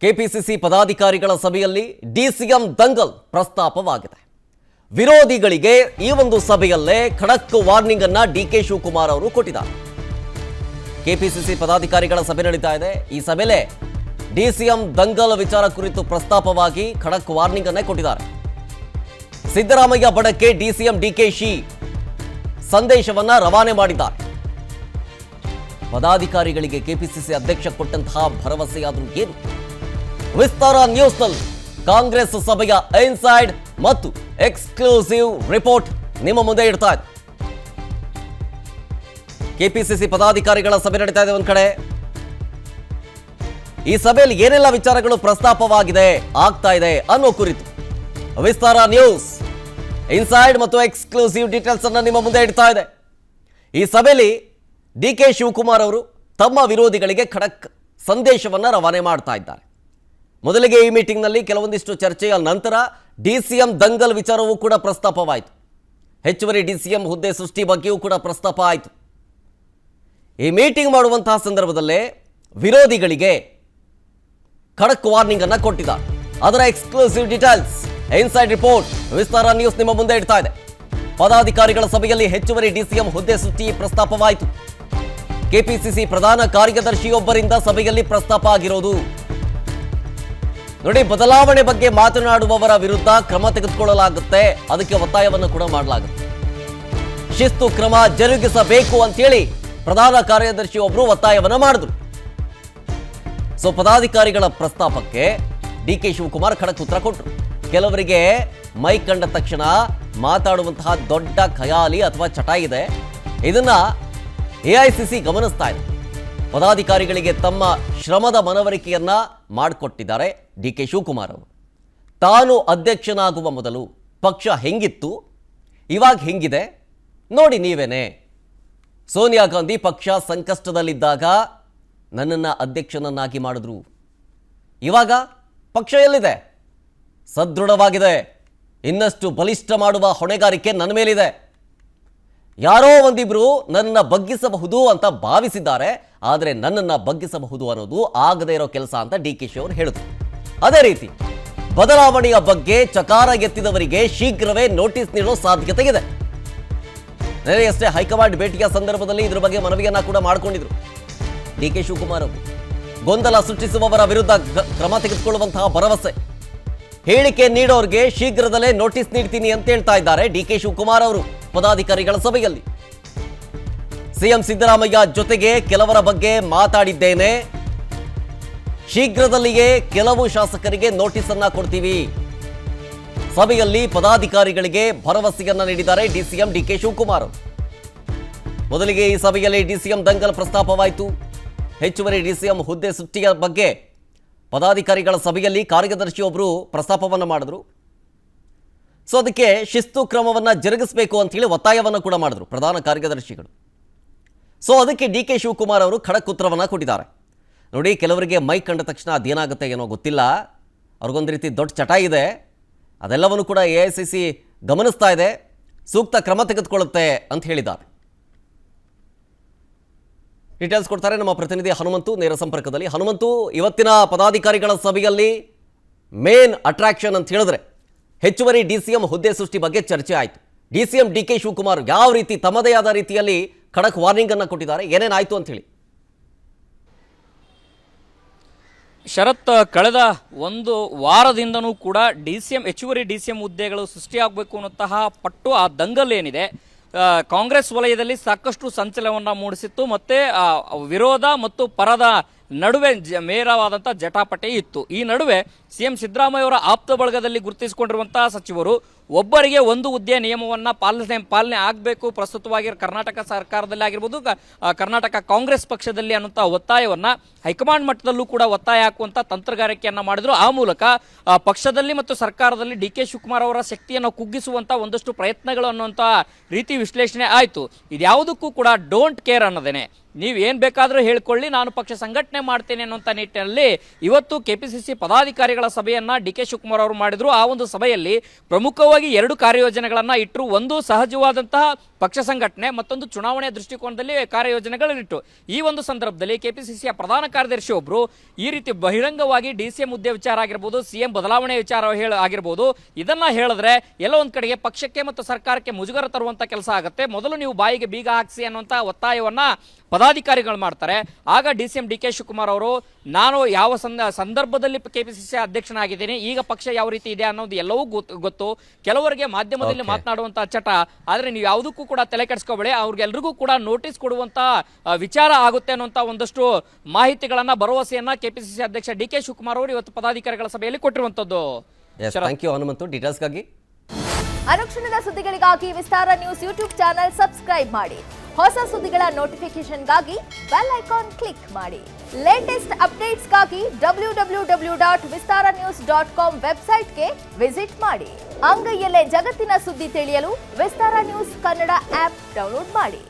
KPCC ಪದಾಧಿಕಾರಿಗಳ ಸಭೆಯಲ್ಲಿ DCM Dangal ಪ್ರಸ್ತಾಪವಾಗಿದೆ. ವಿರೋಧಿಗಳಿಗೆ ಈ ಒಂದು ಸಭೆಯಲ್ಲೇ ಖಡಕ್ ವಾರ್ನಿಂಗ್ ಅನ್ನು ಡಿಕೆ ಶಿವಕುಮಾರ್ ಅವರು ಕೊಟ್ಟಿದ್ದಾರೆ. ಕೆಪಿಸಿಸಿ ಪದಾಧಿಕಾರಿಗಳ ಸಭೆ ನಡೀತಾ ಇದೆ. ಈ ಸಭೆಯಲ್ಲಿ ಡಿಸಿಎಂ ದಂಗಲ್ ವಿಚಾರ ಕುರಿತು ಪ್ರಸ್ತಾಪವಾಗಿ ಖಡಕ್ ವಾರ್ನಿಂಗ್ ಅನ್ನು ಕೊಟ್ಟಿದ್ದಾರೆ. ಸಿದ್ದರಾಮಯ್ಯ ಬಣಕ್ಕೆ ಡಿಸಿಎಂ ಡಿಕೆಶಿ ಸಂದೇಶವನ್ನ ರವಾನೆ ಮಾಡಿದ್ದಾರೆ. ಪದಾಧಿಕಾರಿಗಳಿಗೆ ಕೆಪಿಸಿಸಿ ಅಧ್ಯಕ್ಷ ಕೊಟ್ಟಂತಹ ಭರವಸೆಯಾದರೂ ಏನು? ವಿಸ್ತಾರ ನ್ಯೂಸ್ನಲ್ಲಿ ಕಾಂಗ್ರೆಸ್ ಸಭೆಯ ಇನ್ಸೈಡ್ ಮತ್ತು ಎಕ್ಸ್ಕ್ಲೂಸಿವ್ ರಿಪೋರ್ಟ್ ನಿಮ್ಮ ಮುಂದೆ ಇಡ್ತಾ ಇದೆ. ಕೆಪಿಸಿಸಿ ಪದಾಧಿಕಾರಿಗಳ ಸಭೆ ನಡೀತಾ ಇದೆ ಒಂದ್ ಕಡೆ. ಈ ಸಭೆಯಲ್ಲಿ ಏನೆಲ್ಲ ವಿಚಾರಗಳು ಪ್ರಸ್ತಾಪವಾಗಿದೆ ಆಗ್ತಾ ಇದೆ ಅನ್ನೋ ಕುರಿತು ವಿಸ್ತಾರ ನ್ಯೂಸ್ ಇನ್ಸೈಡ್ ಮತ್ತು ಎಕ್ಸ್ಕ್ಲೂಸಿವ್ ಡೀಟೇಲ್ಸ್ ಅನ್ನು ನಿಮ್ಮ ಮುಂದೆ ಇಡ್ತಾ ಇದೆ. ಈ ಸಭೆಯಲ್ಲಿ ಡಿಕೆ ಶಿವಕುಮಾರ್ ಅವರು ತಮ್ಮ ವಿರೋಧಿಗಳಿಗೆ ಖಡಕ್ ಸಂದೇಶವನ್ನ ರವಾನೆ ಮಾಡ್ತಾ ಇದ್ದಾರೆ. ಮೊದಲಿಗೆ ಈ ಮೀಟಿಂಗ್ನಲ್ಲಿ ಕೆಲವೊಂದಿಷ್ಟು ಚರ್ಚೆಯ ನಂತರ ಡಿಸಿಎಂ ದಂಗಲ್ ವಿಚಾರವೂ ಕೂಡ ಪ್ರಸ್ತಾಪವಾಯಿತು. ಹೆಚ್ಚುವರಿ ಡಿಸಿಎಂ ಹುದ್ದೆ ಸೃಷ್ಟಿ ಬಗ್ಗೆಯೂ ಕೂಡ ಪ್ರಸ್ತಾಪ ಆಯಿತು. ಈ ಮೀಟಿಂಗ್ ಮಾಡುವಂತಹ ಸಂದರ್ಭದಲ್ಲೇ ವಿರೋಧಿಗಳಿಗೆ ಖಡಕ್ ವಾರ್ನಿಂಗ್ ಅನ್ನ ಕೊಟ್ಟಿದ್ದಾರೆ. ಅದರ ಎಕ್ಸ್ಕ್ಲೂಸಿವ್ ಡೀಟೇಲ್ಸ್ ಇನ್ಸೈಡ್ ರಿಪೋರ್ಟ್ ವಿಸ್ತಾರ ನ್ಯೂಸ್ ನಿಮ್ಮ ಮುಂದೆ ಇಡ್ತಾ ಇದೆ. ಪದಾಧಿಕಾರಿಗಳ ಸಭೆಯಲ್ಲಿ ಹೆಚ್ಚುವರಿ ಡಿಸಿಎಂ ಹುದ್ದೆ ಸೃಷ್ಟಿ ಪ್ರಸ್ತಾಪವಾಯಿತು. ಕೆಪಿಸಿಸಿ ಪ್ರಧಾನ ಕಾರ್ಯದರ್ಶಿಯೊಬ್ಬರಿಂದ ಸಭೆಯಲ್ಲಿ ಪ್ರಸ್ತಾಪ ಆಗಿರೋದು. ನೋಡಿ, ಬದಲಾವಣೆ ಬಗ್ಗೆ ಮಾತನಾಡುವವರ ವಿರುದ್ಧ ಕ್ರಮ ತೆಗೆದುಕೊಳ್ಳಲಾಗುತ್ತೆ, ಅದಕ್ಕೆ ಒತ್ತಾಯವನ್ನು ಕೂಡ ಮಾಡಲಾಗುತ್ತೆ. ಶಿಸ್ತು ಕ್ರಮ ಜರುಗಿಸಬೇಕು ಅಂತೇಳಿ ಪ್ರಧಾನ ಕಾರ್ಯದರ್ಶಿ ಒಬ್ಬರು ಒತ್ತಾಯವನ್ನ ಮಾಡಿದ್ರು. ಸೊ ಪದಾಧಿಕಾರಿಗಳ ಪ್ರಸ್ತಾಪಕ್ಕೆ ಡಿಕೆ ಶಿವಕುಮಾರ್ ಖಡಕ್ ಉತ್ತರ ಕೊಟ್ಟರು. ಕೆಲವರಿಗೆ ಮೈಕ್ ಕಂಡ ತಕ್ಷಣ ಮಾತಾಡುವಂತಹ ದೊಡ್ಡ ಖಯಾಲಿ ಅಥವಾ ಚಟ ಇದೆ. ಇದನ್ನ ಎಐಸಿಸಿ ಗಮನಿಸ್ತಾ ಇದೆ. ಪದಾಧಿಕಾರಿಗಳಿಗೆ ತಮ್ಮ ಶ್ರಮದ ಮನವರಿಕೆಯನ್ನ ಮಾಡಿಕೊಟ್ಟಿದ್ದಾರೆ ಡಿಕೆ ಶಿವಕುಮಾರ್ ಅವರು. ತಾನು ಅಧ್ಯಕ್ಷನಾಗುವ ಮೊದಲು ಪಕ್ಷ ಹೆಂಗಿತ್ತು, ಇವಾಗ ಹೆಂಗಿದೆ ನೋಡಿ ನೀವೇನೆ. ಸೋನಿಯಾ ಗಾಂಧಿ ಪಕ್ಷ ಸಂಕಷ್ಟದಲ್ಲಿದ್ದಾಗ ನನ್ನನ್ನು ಅಧ್ಯಕ್ಷನನ್ನಾಗಿ ಮಾಡಿದ್ರು. ಇವಾಗ ಪಕ್ಷ ಎಲ್ಲಿದೆ? ಸದೃಢವಾಗಿದೆ. ಇನ್ನಷ್ಟು ಬಲಿಷ್ಠ ಮಾಡುವ ಹೊಣೆಗಾರಿಕೆ ನನ್ನ ಮೇಲಿದೆ. ಯಾರೋ ಒಂದಿಬ್ರು ನನ್ನನ್ನು ಬಗ್ಗಿಸಬಹುದು ಅಂತ ಭಾವಿಸಿದ್ದಾರೆ, ಆದರೆ ನನ್ನನ್ನು ಬಗ್ಗಿಸಬಹುದು ಅನ್ನೋದು ಆಗದೇ ಇರೋ ಕೆಲಸ ಅಂತ ಡಿಕೆಶಿ ಅವರು ಹೇಳಿದ್ರು. ಅದೇ ರೀತಿ ಬದಲಾವಣೆಯ ಬಗ್ಗೆ ಚಕಾರ ಎತ್ತಿದವರಿಗೆ ಶೀಘ್ರವೇ ನೋಟಿಸ್ ನೀಡೋ ಸಾಧ್ಯತೆ ಇದೆ. ನೆರೆಯಷ್ಟೇ ಹೈಕಮಾಂಡ್ ಭೇಟಿಯ ಸಂದರ್ಭದಲ್ಲಿ ಇದರ ಬಗ್ಗೆ ಮನವಿಯನ್ನ ಕೂಡ ಮಾಡಿಕೊಂಡಿದ್ರು ಡಿಕೆ ಶಿವಕುಮಾರ್ ಅವರು. ಗೊಂದಲ ಸೃಷ್ಟಿಸುವವರ ವಿರುದ್ಧ ಕ್ರಮ ತೆಗೆದುಕೊಳ್ಳುವಂತಹ ಭರವಸೆ. ಹೇಳಿಕೆ ನೀಡೋರಿಗೆ ಶೀಘ್ರದಲ್ಲೇ ನೋಟಿಸ್ ನೀಡ್ತೀನಿ ಅಂತ ಹೇಳ್ತಾ ಇದ್ದಾರೆ ಡಿಕೆ ಶಿವಕುಮಾರ್ ಅವರು ಪದಾಧಿಕಾರಿಗಳ ಸಭೆಯಲ್ಲಿ. ಸಿಎಂ ಸಿದ್ದರಾಮಯ್ಯ ಜೊತೆಗೆ ಕೆಲವರ ಬಗ್ಗೆ ಮಾತಾಡಿದ್ದೇನೆ, ಶೀಘ್ರದಲ್ಲಿಯೇ ಕೆಲವು ಶಾಸಕರಿಗೆ ನೋಟಿಸ್ ಅನ್ನ ಕೊಡ್ತೀವಿ. ಸಭೆಯಲ್ಲಿ ಪದಾಧಿಕಾರಿಗಳಿಗೆ ಭರವಸೆಯನ್ನ ನೀಡಿದ್ದಾರೆ ಡಿಸಿಎಂ ಡಿಕೆ ಶಿವಕುಮಾರ್. ಮೊದಲಿಗೆ ಈ ಸಭೆಯಲ್ಲಿ ಡಿಸಿಎಂ ದಂಗಲ್ ಪ್ರಸ್ತಾಪವಾಯಿತು. ಹೆಚ್ಚುವರಿ ಡಿಸಿಎಂ ಹುದ್ದೆ ಸೃಷ್ಟಿಯ ಬಗ್ಗೆ ಪದಾಧಿಕಾರಿಗಳ ಸಭೆಯಲ್ಲಿ ಕಾರ್ಯದರ್ಶಿಯೊಬ್ಬರು ಪ್ರಸ್ತಾಪವನ್ನು ಮಾಡಿದ್ರು. ಸೊ ಅದಕ್ಕೆ ಶಿಸ್ತು ಕ್ರಮವನ್ನು ಜರುಗಿಸಬೇಕು ಅಂತೇಳಿ ಒತ್ತಾಯವನ್ನು ಕೂಡ ಮಾಡಿದ್ರು ಪ್ರಧಾನ ಕಾರ್ಯದರ್ಶಿಗಳು. ಸೊ ಅದಕ್ಕೆ ಡಿಕೆ ಶಿವಕುಮಾರ್ ಅವರು ಖಡಕ್ ಉತ್ತರವನ್ನು ಕೊಟ್ಟಿದ್ದಾರೆ. ನೋಡಿ, ಕೆಲವರಿಗೆ ಮೈಕ್ ಕಂಡ ತಕ್ಷಣ ಅದೇನಾಗುತ್ತೆ ಏನೋ ಗೊತ್ತಿಲ್ಲ, ಅವ್ರಿಗೊಂದು ರೀತಿ ದೊಡ್ಡ ಚಟ ಇದೆ, ಅದೆಲ್ಲವನ್ನು ಕೂಡ ಎಐಸಿಸಿ ಗಮನಿಸ್ತಾ ಇದೆ, ಸೂಕ್ತ ಕ್ರಮ ತೆಗೆದುಕೊಳ್ಳುತ್ತೆ ಅಂತ ಹೇಳಿದ್ದಾರೆ. ಡೀಟೇಲ್ಸ್ ಕೊಡ್ತಾರೆ ನಮ್ಮ ಪ್ರತಿನಿಧಿ ಹನುಮಂತು ನೇರ ಸಂಪರ್ಕದಲ್ಲಿ. ಹನುಮಂತು, ಇವತ್ತಿನ ಪದಾಧಿಕಾರಿಗಳ ಸಭೆಯಲ್ಲಿ ಮೇನ್ ಅಟ್ರಾಕ್ಷನ್ ಅಂತ ಹೇಳಿದ್ರೆ ಹೆಚ್ಚುವರಿ ಡಿಸಿಎಂ ಹುದ್ದೆ ಸೃಷ್ಟಿ ಬಗ್ಗೆ ಚರ್ಚೆ ಆಯಿತು. ಡಿಸಿಎಂ ಡಿಕೆ ಶಿವಕುಮಾರ್ ಯಾವ ರೀತಿ ತಮ್ಮದೇ ಆದ ರೀತಿಯಲ್ಲಿ ಖಡಕ್ ವಾರ್ನಿಂಗ್ ಅನ್ನು ಕೊಟ್ಟಿದ್ದಾರೆ, ಏನೇನಾಯಿತು ಅಂತ ಹೇಳಿ. ಶರತ್, ಕಳೆದ ಒಂದು ವಾರದಿಂದನೂ ಕೂಡ ಹೆಚ್ಚುವರಿ ಡಿಸಿಎಂ ಹುದ್ದೆಗಳು ಸೃಷ್ಟಿಯಾಗಬೇಕು ಅನ್ನುವಂತಹ ಪಟ್ಟು ಆ ದಂಗಲ್ ಏನಿದೆ ಕಾಂಗ್ರೆಸ್ ವಲಯದಲ್ಲಿ ಸಾಕಷ್ಟು ಸಂಚಲನವನ್ನು ಮೂಡಿಸಿತ್ತು. ಮತ್ತೆ ವಿರೋಧ ಮತ್ತು ಪರದ ನಡುವೆ ಮೇರವಾದಂಥ ಜಟಾಪಟಿ ಇತ್ತು. ಈ ನಡುವೆ ಸಿಎಂ ಸಿದ್ದರಾಮಯ್ಯ ಅವರ ಆಪ್ತ ಬಳಗದಲ್ಲಿ ಗುರುತಿಸಿಕೊಂಡಿರುವಂತಹ ಸಚಿವರು ಒಬ್ಬರಿಗೆ ಒಂದು ಹುದ್ದೆ ನಿಯಮವನ್ನು ಪಾಲನೆ ಆಗಬೇಕು, ಪ್ರಸ್ತುತವಾಗಿ ಕರ್ನಾಟಕ ಸರ್ಕಾರದಲ್ಲಿ ಆಗಿರ್ಬೋದು, ಕರ್ನಾಟಕ ಕಾಂಗ್ರೆಸ್ ಪಕ್ಷದಲ್ಲಿ ಅನ್ನುವಂಥ ಒತ್ತಾಯವನ್ನು ಹೈಕಮಾಂಡ್ ಮಟ್ಟದಲ್ಲೂ ಕೂಡ ಒತ್ತಾಯ ಹಾಕುವಂಥ ತಂತ್ರಗಾರಿಕೆಯನ್ನು ಮಾಡಿದ್ರು. ಆ ಮೂಲಕ ಪಕ್ಷದಲ್ಲಿ ಮತ್ತು ಸರ್ಕಾರದಲ್ಲಿ ಡಿಕೆ ಶಿವಕುಮಾರ್ ಅವರ ಶಕ್ತಿಯನ್ನು ಕುಗ್ಗಿಸುವಂಥ ಒಂದಷ್ಟು ಪ್ರಯತ್ನಗಳು ಅನ್ನುವಂಥ ರೀತಿ ವಿಶ್ಲೇಷಣೆ ಆಯಿತು. ಇದ್ಯಾವುದಕ್ಕೂ ಕೂಡ ಡೋಂಟ್ ಕೇರ್ ಅನ್ನೋದೇನೆ ನೀವು ಏನು ಬೇಕಾದರೂ ಹೇಳ್ಕೊಳ್ಳಿ, ನಾನು ಪಕ್ಷ ಸಂಘಟನೆ ಮಾಡ್ತೇನೆ ಅನ್ನುವಂಥ ನಿಟ್ಟಿನಲ್ಲಿ ಇವತ್ತು ಕೆಪಿಸಿಸಿ ಪದಾಧಿಕಾರಿಗಳ ಸಭೆಯನ್ನ ಡಿ ಕೆ ಶಿವಕುಮಾರ್ ಅವರು ಮಾಡಿದ್ರು. ಆ ಒಂದು ಸಭೆಯಲ್ಲಿ ಪ್ರಮುಖವಾಗಿ 2 ಕಾರ್ಯಯೋಜನೆಗಳನ್ನ ಇಟ್ಟರು. ಒಂದು ಸಹಜವಾದಂತಹ ಪಕ್ಷ ಸಂಘಟನೆ, ಮತ್ತೊಂದು ಚುನಾವಣೆಯ ದೃಷ್ಟಿಕೋನದಲ್ಲಿ ಕಾರ್ಯಯೋಜನೆಗಳಿಟ್ಟು. ಈ ಒಂದು ಸಂದರ್ಭದಲ್ಲಿ ಕೆಪಿಸಿಸಿಯ ಪ್ರಧಾನ ಕಾರ್ಯದರ್ಶಿ ಒಬ್ರು ಈ ರೀತಿ ಬಹಿರಂಗವಾಗಿ DCM ಹುದ್ದೆ ವಿಚಾರ ಆಗಿರ್ಬೋದು, CM ಬದಲಾವಣೆ ವಿಚಾರ ಆಗಿರ್ಬೋದು, ಇದನ್ನ ಹೇಳಿದ್ರೆ ಎಲ್ಲ ಒಂದ್ ಕಡೆಗೆ ಪಕ್ಷಕ್ಕೆ ಮತ್ತು ಸರ್ಕಾರಕ್ಕೆ ಮುಜುಗರ ತರುವಂತ ಕೆಲಸ ಆಗುತ್ತೆ. ಮೊದಲು ನೀವು ಬಾಯಿಗೆ ಬೀಗ ಹಾಕಿಸಿ ಅನ್ನುವಂತ ಒತ್ತಾಯವನ್ನ ಪದಾಧಿಕಾರಿಗಳು ಮಾಡ್ತಾರೆ. ಆಗ DCM ಡಿ ಕೆ ಶಿವಕುಮಾರ್ ಅವರು ನಾನು ಯಾವ ಸಂದರ್ಭದಲ್ಲಿ ಕೆಪಿಸಿಸಿ ಅಧ್ಯಕ್ಷನಾಗಿದ್ದೀನಿ, ಈಗ ಪಕ್ಷ ಯಾವ ರೀತಿ ಇದೆ ಅನ್ನೋದು ಎಲ್ಲವೂ ಗೊತ್ತು. ಕೆಲವರಿಗೆ ಮಾಧ್ಯಮದಲ್ಲಿ ಮಾತನಾಡುವಂತಹ ಚಟ, ಆದ್ರೆ ನೀವು ಯಾವುದಕ್ಕೂ ಕೂಡ ತಲೆ ಕೆಡಿಸ್ಕೋಬೇಡಿ, ಅವ್ರಿಗೆಲ್ರಿಗೂ ಕೂಡ ನೋಟಿಸ್ ಕೊಡುವಂತ ವಿಚಾರ ಆಗುತ್ತೆ ಅನ್ನುವಂತ ಒಂದಷ್ಟು ಮಾಹಿತಿಗಳನ್ನ, ಭರವಸೆಯನ್ನ ಕೆಪಿಸಿಸಿ ಅಧ್ಯಕ್ಷ ಡಿ ಕೆ ಶಿವಕುಮಾರ್ ಅವರು ಇವತ್ತು ಪದಾಧಿಕಾರಿಗಳ ಸಭೆಯಲ್ಲಿ ಕೊಟ್ಟಿರುವಂತದ್ದು. ಥ್ಯಾಂಕ್ ಯು ಹನುಮಂತು, ಡೀಟೇಲ್ಸ್ಗಾಗಿ. ಅನುಕ್ಷಣದ ಸುದ್ದಿಗಳಿಗಾಗಿ Vistara news YouTube channel subscribe ಮಾಡಿ. ಹೊಸ ಸುದ್ದಿಗಳ ನೋಟಿಫಿಕೇಶನ್ಗಾಗಿ ಬೆಲ್ ಐಕಾನ್ ಕ್ಲಿಕ್ ಮಾಡಿ. ಲೇಟೆಸ್ಟ್ ಅಪ್ಡೇಟ್ಸ್ಗಾಗಿ www.vistaranews.com ವೆಬ್ಸೈಟ್ಗೆ ವಿಸಿಟ್ ಮಾಡಿ. ಅಂಗೈಯಲ್ಲೇ ಜಗತ್ತಿನ ಸುದ್ದಿ ತಿಳಿಯಲು Vistara news Kannada app download ಮಾಡಿ.